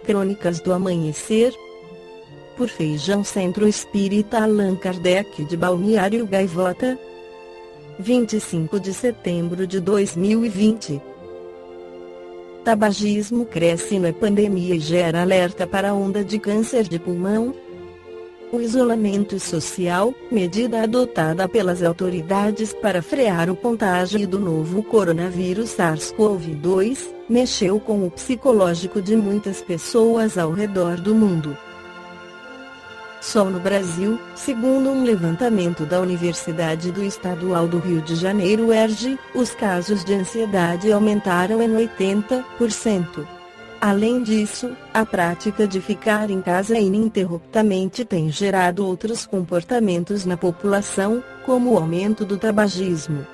Crônicas do Amanhecer, por Feijão Centro Espírita Allan Kardec de Balneário Gaivota, 25 de setembro de 2020. Tabagismo cresce na pandemia e gera alerta para a onda de câncer de pulmão. O isolamento social, medida adotada pelas autoridades para frear o contágio do novo coronavírus SARS-CoV-2, mexeu com o psicológico de muitas pessoas ao redor do mundo. Só no Brasil, segundo um levantamento da Universidade do Estadual do Rio de Janeiro (UERJ), os casos de ansiedade aumentaram em 80%. Além disso, a prática de ficar em casa ininterruptamente tem gerado outros comportamentos na população, como o aumento do tabagismo.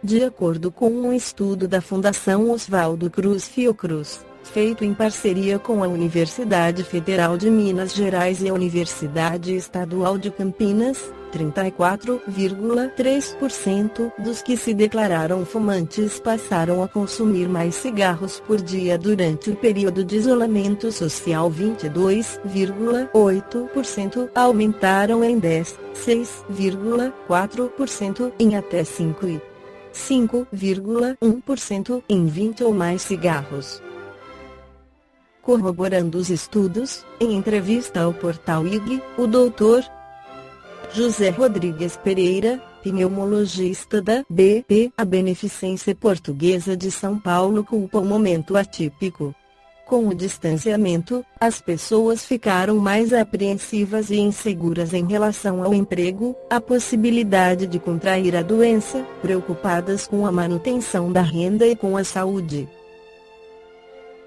De acordo com um estudo da Fundação Oswaldo Cruz Fiocruz, feito em parceria com a Universidade Federal de Minas Gerais e a Universidade Estadual de Campinas, 34,3% dos que se declararam fumantes passaram a consumir mais cigarros por dia durante o período de isolamento social. 22,8% aumentaram em 6,4% em até 5,1% em 20 ou mais cigarros. Corroborando os estudos, em entrevista ao portal IG, o Dr. José Rodrigues Pereira, pneumologista da BP, a Beneficência Portuguesa de São Paulo, culpa o momento atípico. Com o distanciamento, as pessoas ficaram mais apreensivas e inseguras em relação ao emprego, a possibilidade de contrair a doença, preocupadas com a manutenção da renda e com a saúde.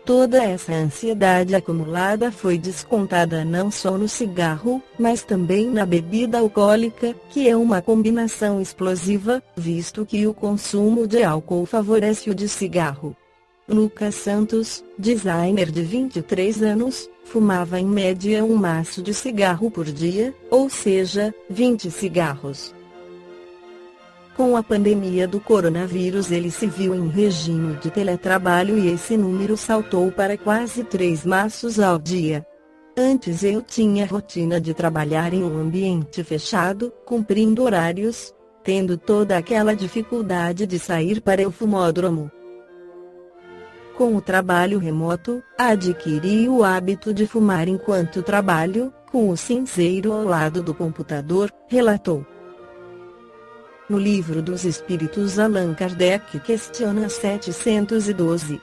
Toda essa ansiedade acumulada foi descontada não só no cigarro, mas também na bebida alcoólica, que é uma combinação explosiva, visto que o consumo de álcool favorece o de cigarro. Lucas Santos, designer de 23 anos, fumava em média um maço de cigarro por dia, ou seja, 20 cigarros. Com a pandemia do coronavírus ele se viu em regime de teletrabalho e esse número saltou para quase 3 maços ao dia. Antes eu tinha rotina de trabalhar em um ambiente fechado, cumprindo horários, tendo toda aquela dificuldade de sair para o fumódromo. Com o trabalho remoto, adquiri o hábito de fumar enquanto trabalho, com o cinzeiro ao lado do computador, relatou. No Livro dos Espíritos, Allan Kardec questiona 712.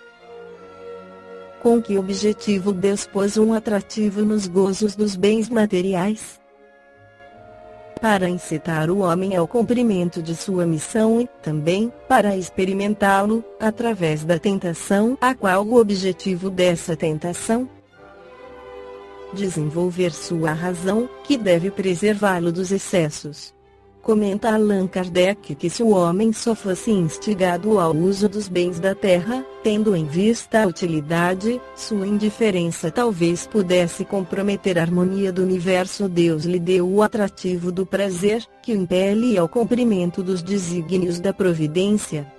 Com que objetivo Deus pôs um atrativo nos gozos dos bens materiais? Para incitar o homem ao cumprimento de sua missão e, também, para experimentá-lo, através da tentação. A qual o objetivo dessa tentação? Desenvolver sua razão, que deve preservá-lo dos excessos. Comenta Allan Kardec que se o homem só fosse instigado ao uso dos bens da terra, tendo em vista a utilidade, sua indiferença talvez pudesse comprometer a harmonia do universo. Deus lhe deu o atrativo do prazer, que o impele ao cumprimento dos desígnios da providência.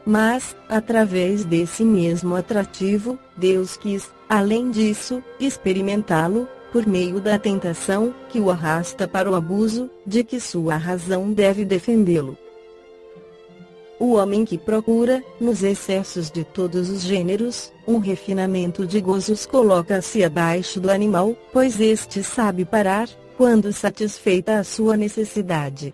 Mas, através desse mesmo atrativo, Deus quis, além disso, experimentá-lo, por meio da tentação, que o arrasta para o abuso, de que sua razão deve defendê-lo. O homem que procura, nos excessos de todos os gêneros, um refinamento de gozos coloca-se abaixo do animal, pois este sabe parar, quando satisfeita a sua necessidade.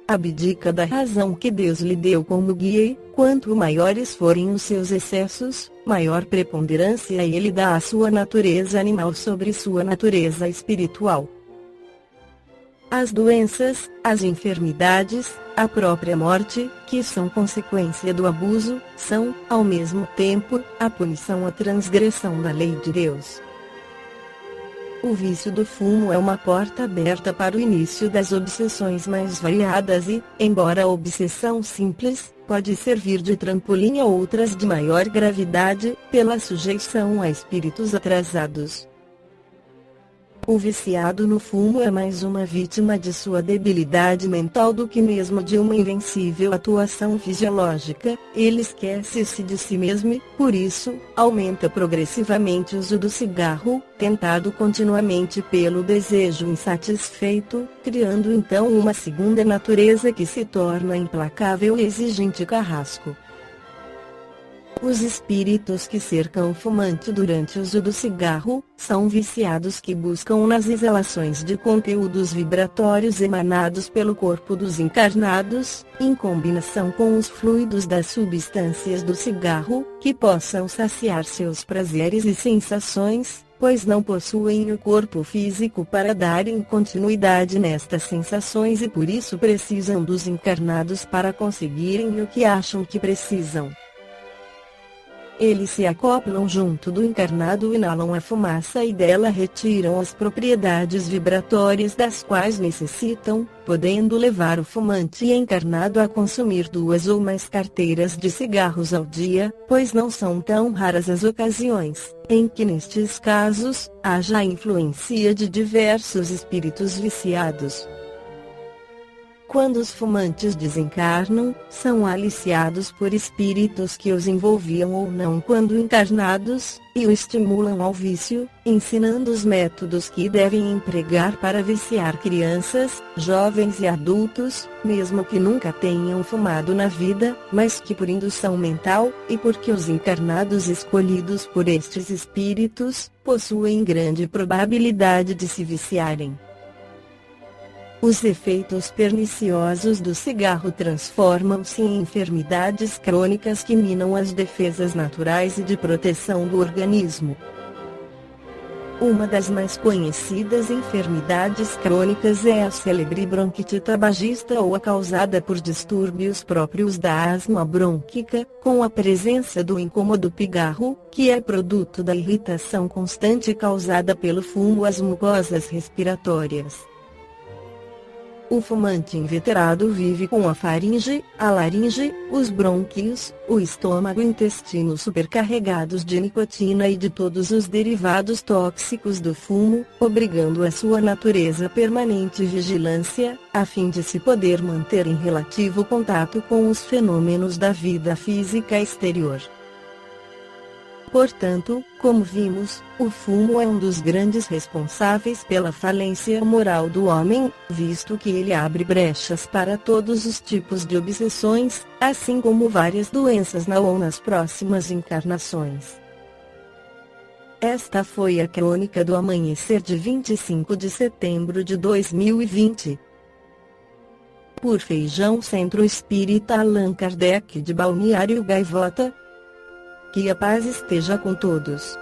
Abdica da razão que Deus lhe deu como guia e, quanto maiores forem os seus excessos, maior preponderância ele dá à sua natureza animal sobre sua natureza espiritual. As doenças, as enfermidades, a própria morte, que são consequência do abuso, são, ao mesmo tempo, a punição à transgressão da lei de Deus. O vício do fumo é uma porta aberta para o início das obsessões mais variadas e, embora a obsessão simples, pode servir de trampolim a outras de maior gravidade, pela sujeição a espíritos atrasados. O viciado no fumo é mais uma vítima de sua debilidade mental do que mesmo de uma invencível atuação fisiológica. Ele esquece-se de si mesmo e, por isso, aumenta progressivamente o uso do cigarro, tentado continuamente pelo desejo insatisfeito, criando então uma segunda natureza que se torna implacável e exigente carrasco. Os espíritos que cercam o fumante durante o uso do cigarro, são viciados que buscam nas exalações de conteúdos vibratórios emanados pelo corpo dos encarnados, em combinação com os fluidos das substâncias do cigarro, que possam saciar seus prazeres e sensações, pois não possuem o corpo físico para darem continuidade nestas sensações e por isso precisam dos encarnados para conseguirem o que acham que precisam. Eles se acoplam junto do encarnado, inalam a fumaça e dela retiram as propriedades vibratórias das quais necessitam, podendo levar o fumante encarnado a consumir 2 ou mais carteiras de cigarros ao dia, pois não são tão raras as ocasiões em que nestes casos, haja a influência de diversos espíritos viciados. Quando os fumantes desencarnam, são aliciados por espíritos que os envolviam ou não quando encarnados, e o estimulam ao vício, ensinando os métodos que devem empregar para viciar crianças, jovens e adultos, mesmo que nunca tenham fumado na vida, mas que por indução mental, e porque os encarnados escolhidos por estes espíritos, possuem grande probabilidade de se viciarem. Os efeitos perniciosos do cigarro transformam-se em enfermidades crônicas que minam as defesas naturais e de proteção do organismo. Uma das mais conhecidas enfermidades crônicas é a célebre bronquite tabagista ou a causada por distúrbios próprios da asma brônquica, com a presença do incômodo pigarro, que é produto da irritação constante causada pelo fumo às mucosas respiratórias. O fumante inveterado vive com a faringe, a laringe, os brônquios, o estômago e o intestino supercarregados de nicotina e de todos os derivados tóxicos do fumo, obrigando a sua natureza permanente vigilância, a fim de se poder manter em relativo contato com os fenômenos da vida física exterior. Portanto, como vimos, o fumo é um dos grandes responsáveis pela falência moral do homem, visto que ele abre brechas para todos os tipos de obsessões, assim como várias doenças na ou nas próximas encarnações. Esta foi a crônica do amanhecer de 25 de setembro de 2020. Por Feijão Centro Espírita Allan Kardec de Balneário Gaivota. Que a paz esteja com todos.